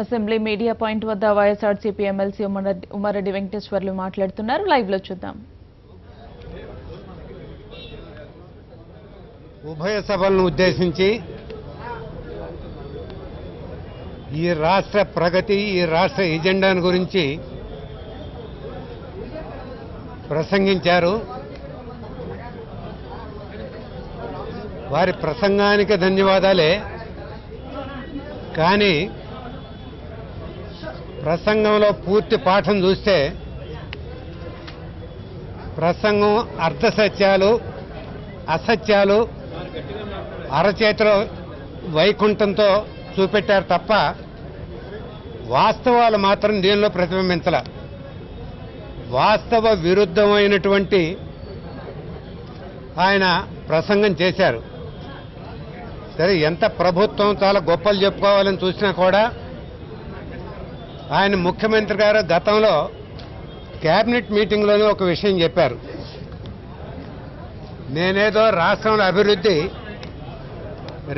Assembly media point వద్ద YSRCP MLC Ummareddy Venkateswarlu మాట్లాడుతున్నారు. Live లో చూద్దాం. ఉభయ సభలను ఉద్దేశించి ఈ రాష్ట్ర ప్రగతి, ఈ రాష్ట్ర ఎజెండాను గురించి ప్రసంగించారు. వారి ప్రసంగానికి ధన్యవాదాలే. కానీ ప్రసంగంలో పూర్తి పాఠం చూస్తే ప్రసంగం అర్ధసత్యాలు, అసత్యాలు అరచేతిలో వైకుంఠంతో చూపెట్టారు తప్ప వాస్తవాలు మాత్రం దీనిలో ప్రతిబింబించాల. వాస్తవ విరుద్ధమైనటువంటి ఆయన ప్రసంగం చేశారు. సరే, ఎంత ప్రభుత్వం చాలా గొప్పలు చెప్పుకోవాలని చూసినా కూడా ఆయన ముఖ్యమంత్రి గారు గతంలో కేబినెట్ మీటింగ్లోనే ఒక విషయం చెప్పారు. నేనేదో రాష్ట్రంలో అభివృద్ధి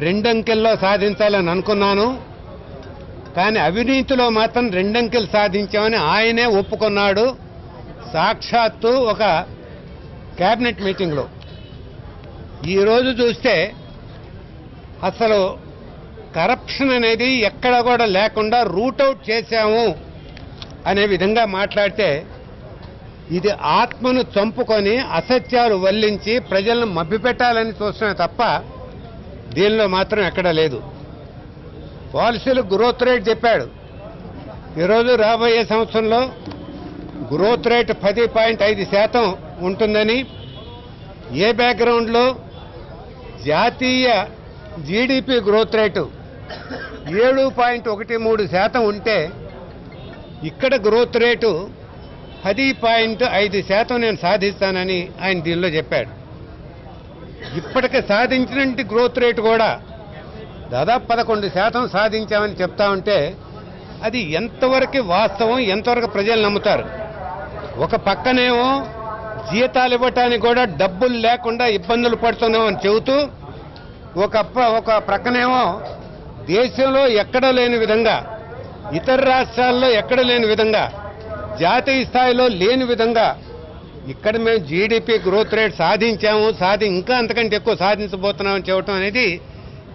రెండంకెల్లో సాధించాలని అనుకున్నాను, కానీ అవినీతిలో మాత్రం రెండంకెలు సాధించామని ఆయనే ఒప్పుకున్నాడు సాక్షాత్తు ఒక కేబినెట్ మీటింగ్లో. ఈరోజు చూస్తే అసలు కరప్షన్ అనేది ఎక్కడ కూడా లేకుండా రూట్అవుట్ చేశాము అనే విధంగా మాట్లాడితే ఇది ఆత్మను చంపుకొని అసత్యాలు వల్లించి ప్రజలను మభ్యపెట్టాలని చూస్తున్నా తప్ప దీనిలో మాత్రం ఎక్కడా లేదు. పాలసీలు గ్రోత్ రేట్ చెప్పాడు. ఈరోజు రాబోయే సంవత్సరంలో గ్రోత్ రేట్ 10.5% ఉంటుందని, ఏ బ్యాక్గ్రౌండ్లో జాతీయ జీడిపి గ్రోత్ రేటు 7.13% ఉంటే ఇక్కడ గ్రోత్ రేటు 10.5% నేను సాధిస్తానని ఆయన దీనిలో చెప్పాడు. ఇప్పటికే సాధించినటువంటి గ్రోత్ రేటు కూడా దాదాపు 11% సాధించామని చెప్తా ఉంటే అది ఎంతవరకు వాస్తవం, ఎంతవరకు ప్రజలు నమ్ముతారు? ఒక పక్కనేమో జీతాలు ఇవ్వటానికి కూడా డబ్బులు లేకుండా ఇబ్బందులు పడుతున్నామని చెబుతూ, ఒక ప్రక్కనేమో దేశంలో ఎక్కడ లేని విధంగా, ఇతర రాష్ట్రాల్లో ఎక్కడ లేని విధంగా, జాతీయ స్థాయిలో లేని విధంగా ఇక్కడ మేము జీడిపి గ్రోత్ రేట్ సాధించాము, ఇంకా అంతకంటే ఎక్కువ సాధించబోతున్నామని చెప్పడం అనేది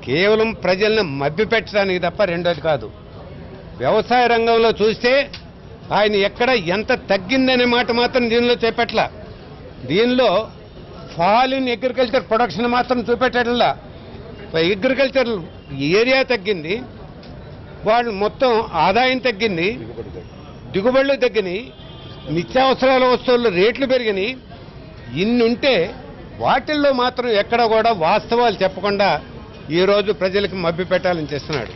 కేవలం ప్రజలను మభ్యపెట్టడానికి తప్ప రెండోది కాదు. వ్యవసాయ రంగంలో చూస్తే ఆయన ఎక్కడ ఎంత తగ్గిందనే మాట మాత్రం దీనిలో చేపట్ల. దీనిలో ఫాల్ ఇన్ అగ్రికల్చర్ ప్రొడక్షన్ మాత్రం చూపెట్టడంలా. అగ్రికల్చర్ ఏరియా తగ్గింది, వాళ్ళు మొత్తం ఆదాయం తగ్గింది, దిగుబడులు తగ్గినాయి, నిత్యావసరాల వస్తువుల రేట్లు పెరిగినాయి. ఇన్నుంటే వాటిల్లో మాత్రం ఎక్కడ కూడా వాస్తవాలు చెప్పకుండా ఈరోజు ప్రజలకు మభ్యపెట్టాలని చేస్తున్నాడు.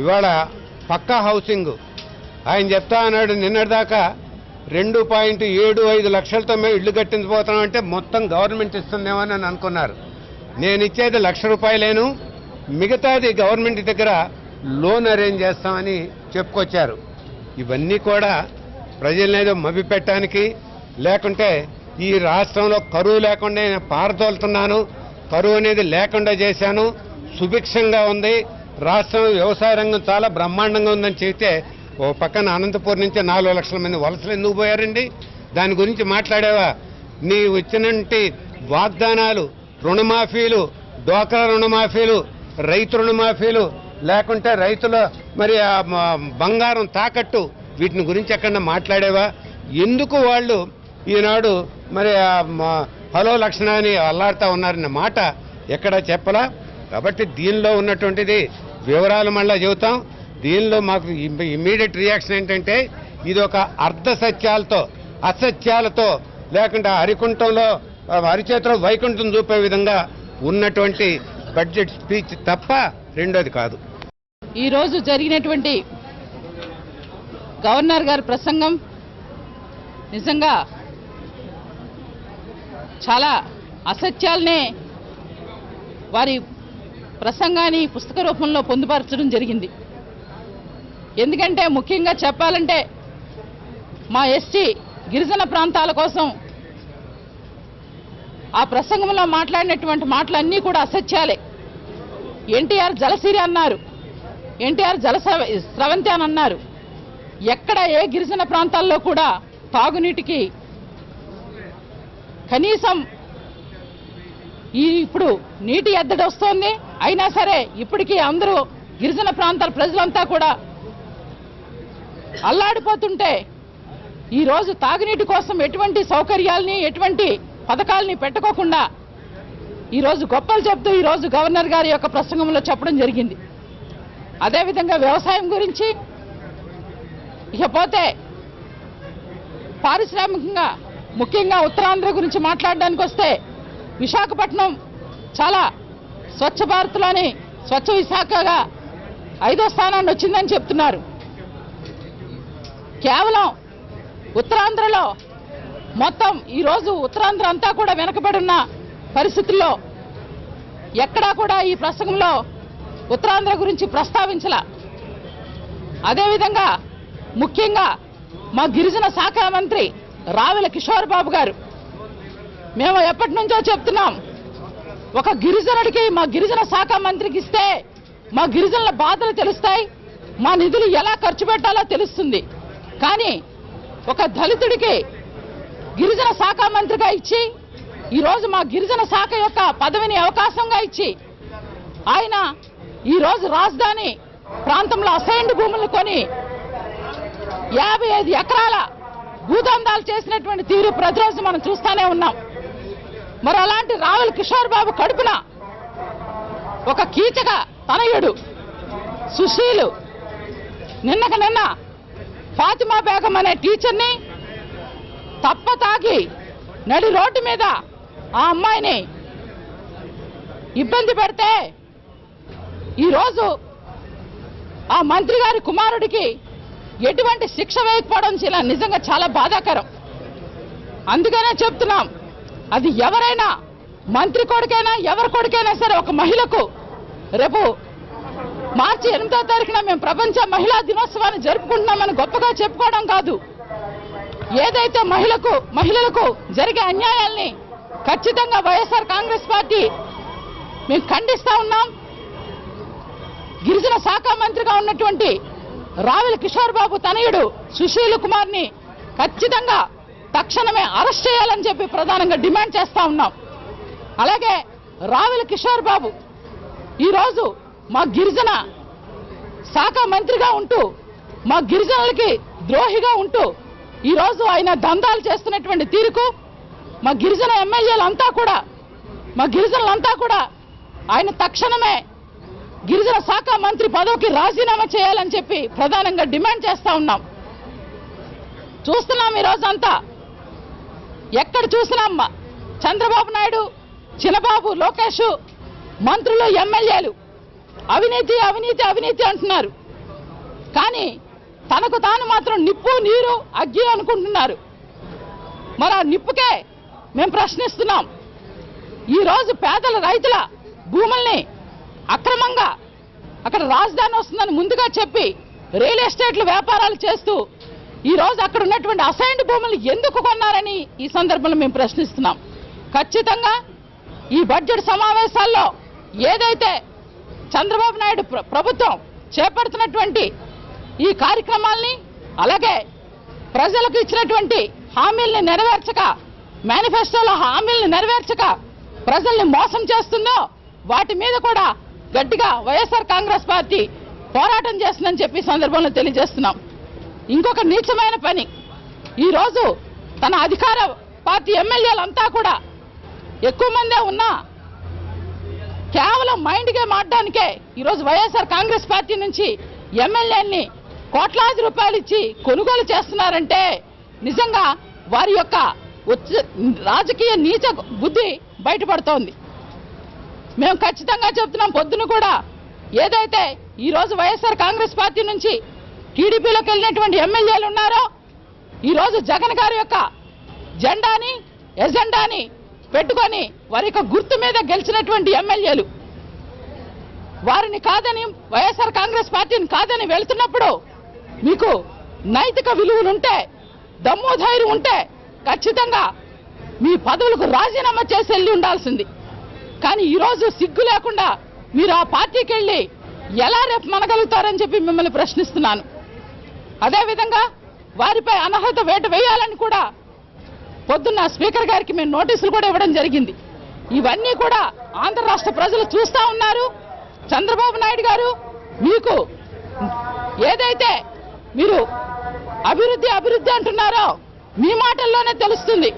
ఇవాళ పక్కా హౌసింగ్ ఆయన చెప్తా అన్నాడు, నిన్నటిదాకా 2.75 లక్షలతో మేము ఇళ్లు కట్టించబోతున్నామంటే మొత్తం గవర్నమెంట్ ఇస్తుందేమో అని అనుకున్నారు. నేను ఇచ్చేది ₹1,00,000, మిగతాది గవర్నమెంట్ దగ్గర లోన్ అరేంజ్ చేస్తామని చెప్పుకొచ్చారు. ఇవన్నీ కూడా ప్రజలనేదో మభ్యపెట్టడానికి, లేకుంటే ఈ రాష్ట్రంలో కరువు లేకుండా నేను పారదోలుతున్నాను, కరువు అనేది లేకుండా చేశాను, సుభిక్షంగా ఉంది, రాష్ట్రం వ్యవసాయ రంగం చాలా బ్రహ్మాండంగా ఉందని చెబితే ఓ పక్కన అనంతపూర్ నుంచి 4 లక్షల మంది వలసలు ఎందుకు పోయారండి? దాని గురించి మాట్లాడేవా? నీ వచ్చినటువంటి వాగ్దానాలు, రుణమాఫీలు, డ్వాక్రా రుణమాఫీలు, రైతు రుణమాఫీలు, లేకుంటే రైతుల మరి బంగారం తాకట్టు, వీటిని గురించి ఎక్కడన్నా మాట్లాడేవా? ఎందుకు వాళ్ళు ఈనాడు మరి హలో లక్షణాన్ని అల్లాడుతూ ఉన్నారన్న మాట ఎక్కడా చెప్పలా. కాబట్టి దీనిలో ఉన్నటువంటిది వివరాలు మళ్ళా చెబుతాం. దీనిలో మాకు ఇమ్మీడియట్ రియాక్షన్ ఏంటంటే ఇది ఒక అర్ధసత్యాలతో, అసత్యాలతో, లేకుంటే అరిచేతిలో వైకుంఠం చూపే విధంగా ఉన్నటువంటి బడ్జెట్ స్పీచ్ తప్ప రెండోది కాదు. ఈరోజు జరిగినటువంటి గవర్నర్ గారి ప్రసంగం నిజంగా చాలా అసత్యాలనే వారి ప్రసంగాన్ని పుస్తక రూపంలో పొందుపరచడం జరిగింది. ఎందుకంటే ముఖ్యంగా చెప్పాలంటే మా ఎస్టీ గిరిజన ప్రాంతాల కోసం ఆ ప్రసంగంలో మాట్లాడినటువంటి మాటలన్నీ కూడా అసత్యాలే. ఎన్టీఆర్ జలసిరి అన్నారు. ఎన్టీఆర్ స్రవంతి అని అన్నారు. ఎక్కడ ఏ గిరిజన ప్రాంతాల్లో కూడా తాగునీటికి కనీసం ఇప్పుడు నీటి ఎద్దడి వస్తోంది. అయినా సరే ఇప్పటికీ అందరూ గిరిజన ప్రాంతాల ప్రజలంతా కూడా అల్లాడిపోతుంటే ఈరోజు తాగునీటి కోసం ఎటువంటి సౌకర్యాల్ని ఎటువంటి పథకాలని పెట్టుకోకుండా ఈరోజు గొప్పలు చెప్తూ ఈరోజు గవర్నర్ గారి యొక్క ప్రసంగంలో చెప్పడం జరిగింది. అదేవిధంగా వ్యవసాయం గురించి, ఇకపోతే పారిశ్రామికంగా ముఖ్యంగా ఉత్తరాంధ్ర గురించి మాట్లాడడానికి వస్తే విశాఖపట్నం చాలా స్వచ్ఛ భారత్లోని స్వచ్ఛ విశాఖగా 5వ స్థానాన్ని వచ్చిందని చెప్తున్నారు. కేవలం ఉత్తరాంధ్రలో మొత్తం ఈరోజు ఉత్తరాంధ్ర అంతా కూడా వెనకబడి ఉన్న పరిస్థితుల్లో ఎక్కడా కూడా ఈ ప్రసంగంలో ఉత్తరాంధ్ర గురించి ప్రస్తావించలా. అదేవిధంగా ముఖ్యంగా మా గిరిజన శాఖ మంత్రి రావెల కిషోర్ బాబు గారు, మేము ఎప్పటి నుంచో చెప్తున్నాం, ఒక గిరిజనుడికి మా గిరిజన శాఖ మంత్రికి ఇస్తే మా గిరిజనుల బాధలు తెలుస్తాయి, మా నిధులు ఎలా ఖర్చు పెట్టాలో తెలుస్తుంది. కానీ ఒక దళితుడికి గిరిజన శాఖ మంత్రిగా ఇచ్చి ఈరోజు మా గిరిజన శాఖ యొక్క పదవిని అవకాశంగా ఇచ్చి ఆయన ఈరోజు రాజధాని ప్రాంతంలో అసైన్డ్ భూములు కొని 55 ఎకరాల భూదందాలు చేసినటువంటి తీరు ప్రతిరోజు మనం చూస్తూనే ఉన్నాం. మరి అలాంటి రావెల కిషోర్ బాబు కడుపున ఒక కీచక తనయుడు సుశీలు నిన్న ఫాతిమా బేగం అనే టీచర్ని తప్పతాగి నడి రోడ్డు మీద ఆ అమ్మాయిని ఇబ్బంది పెడితే ఈరోజు ఆ మంత్రి గారి కుమారుడికి ఎటువంటి శిక్ష వేయకపోవడం నిజంగా చాలా బాధాకరం. అందుకనే చెప్తున్నాం, అది ఎవరైనా మంత్రి కొడుకైనా ఎవరి కొడుకైనా సరే ఒక మహిళకు రేపు మార్చి 8వ తారీఖున మేము ప్రపంచ మహిళా దినోత్సవాన్ని జరుపుకుంటున్నామని గొప్పగా చెప్పుకోవడం కాదు. ఏదైతే మహిళలకు జరిగే అన్యాయాల్ని ఖచ్చితంగా వైఎస్ఆర్ కాంగ్రెస్ పార్టీ మేము ఖండిస్తా ఉన్నాం. గిరిజన శాఖ మంత్రిగా ఉన్నటువంటి రావెల కిషోర్ బాబు తనయుడు సుశీల్ కుమార్ని ఖచ్చితంగా తక్షణమే అరెస్ట్ చేయాలని చెప్పి ప్రధానంగా డిమాండ్ చేస్తా ఉన్నాం. అలాగే రావెల కిషోర్ బాబు ఈరోజు మా గిరిజన శాఖ మంత్రిగా ఉంటూ మా గిరిజనులకి ద్రోహిగా ఉంటూ ఈరోజు ఆయన దందాలు చేస్తున్నటువంటి తీరుకు మా గిరిజన ఎమ్మెల్యేలంతా కూడా మా గిరిజనులంతా కూడా ఆయన తక్షణమే గిరిజన శాఖ మంత్రి పదవికి రాజీనామా చేయాలని చెప్పి ప్రధానంగా డిమాండ్ చేస్తా ఉన్నాం. చూస్తున్నాం ఈరోజంతా ఎక్కడ చూసినా చంద్రబాబు నాయుడు, చిన్నబాబు, లోకేష్, మంత్రులు, ఎమ్మెల్యేలు అవినీతి అవినీతి అవినీతి అంటున్నారు. కానీ తనకు తాను మాత్రం నిప్పు నీరు అగ్గి అనుకుంటున్నారు. మరి ఆ నిప్పుకే మేము ప్రశ్నిస్తున్నాం. ఈరోజు పేదల రైతుల భూముల్ని అక్రమంగా అక్కడ రాజధాని వస్తుందని ముందుగా చెప్పి రియల్ ఎస్టేట్లు వ్యాపారాలు చేస్తూ ఈరోజు అక్కడ ఉన్నటువంటి అసైన్డ్ భూములు ఎందుకు కొన్నారని ఈ సందర్భంలో మేము ప్రశ్నిస్తున్నాం. ఖచ్చితంగా ఈ బడ్జెట్ సమావేశాల్లో ఏదైతే చంద్రబాబు నాయుడు ప్రభుత్వం చేపడుతున్నటువంటి ఈ కార్యక్రమాల్ని, అలాగే ప్రజలకు ఇచ్చినటువంటి హామీల్ని నెరవేర్చక, మేనిఫెస్టోలో హామీల్ని నెరవేర్చక ప్రజల్ని మోసం చేస్తుందో వాటి మీద కూడా గట్టిగా వైఎస్ఆర్ కాంగ్రెస్ పార్టీ పోరాటం చేస్తుందని చెప్పి సందర్భంలో తెలియజేస్తున్నాం. ఇంకొక నీచమైన పని, ఈరోజు తన అధికార పార్టీ ఎమ్మెల్యేలంతా కూడా ఎక్కువ మందే ఉన్నా కేవలం మైండ్ గేమ్ ఆడడానికే ఈరోజు వైఎస్ఆర్ కాంగ్రెస్ పార్టీ నుంచి ఎమ్మెల్యేని కోట్లాది రూపాయలు ఇచ్చి కొనుగోలు చేస్తున్నారంటే నిజంగా వారి యొక్క రాజకీయ నీచ బుద్ధి బయటపడుతోంది. మేము ఖచ్చితంగా చెప్తున్నాం, పొద్దున కూడా ఏదైతే ఈరోజు వైఎస్ఆర్ కాంగ్రెస్ పార్టీ నుంచి టీడీపీలోకి వెళ్ళినటువంటి ఎమ్మెల్యేలు ఉన్నారో ఈరోజు జగన్ గారి యొక్క జెండాని ఎజెండాని పెట్టుకొని వారి యొక్క గుర్తు మీద గెలిచినటువంటి ఎమ్మెల్యేలు వారిని కాదని, వైఎస్ఆర్ కాంగ్రెస్ పార్టీని కాదని వెళ్తున్నప్పుడు మీకు నైతిక విలువలుంటే, దమ్ము ధైర్యం ఉంటే ఖచ్చితంగా మీ పదవులకు రాజీనామా చేసి వెళ్ళి ఉండాల్సింది. కానీ ఈరోజు సిగ్గు లేకుండా మీరు ఆ పార్టీకి వెళ్ళి ఎలా రేపు మనగలుగుతారని చెప్పి మిమ్మల్ని ప్రశ్నిస్తున్నాను. అదేవిధంగా వారిపై అనర్హత వేటు వేయాలని కూడా పొద్దున్న స్పీకర్ గారికి మేము నోటీసులు కూడా ఇవ్వడం జరిగింది. ఇవన్నీ కూడా ఆంధ్ర రాష్ట్ర ప్రజలు చూస్తా ఉన్నారు. చంద్రబాబు నాయుడు గారు మీకు ఏదైతే మీరు అభివృద్ధి అభివృద్ధి అంటున్నారో మీ మాటల్లోనే తెలుస్తుంది.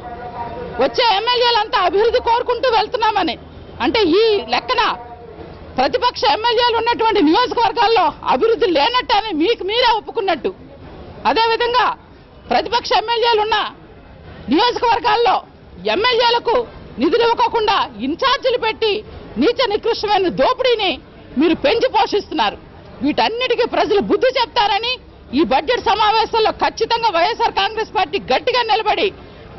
వచ్చే ఎమ్మెల్యేలంతా అభివృద్ధి కోరుకుంటూ వెళ్తున్నామని. అంటే ఈ లెక్కన ప్రతిపక్ష ఎమ్మెల్యేలు ఉన్నటువంటి నియోజకవర్గాల్లో అభివృద్ధి లేనట్టని మీకు మీరే ఒప్పుకున్నట్టు. అదేవిధంగా ప్రతిపక్ష ఎమ్మెల్యేలున్న నియోజకవర్గాల్లో ఎమ్మెల్యేలకు నిధులు ఇవ్వకుండా ఇన్ఛార్జీలు పెట్టి నీచ నికృష్టమైన దోపిడీని మీరు పెంచి పోషిస్తున్నారు. వీటన్నిటికీ ప్రజలు బుద్ధి చెప్తారని ఈ బడ్జెట్ సమావేశంలో ఖచ్చితంగా వైఎస్ఆర్ కాంగ్రెస్ పార్టీ గట్టిగా నిలబడి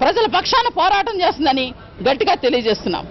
ప్రజల పక్షాన పోరాటం చేస్తుందని గట్టిగా తెలియజేస్తున్నాం.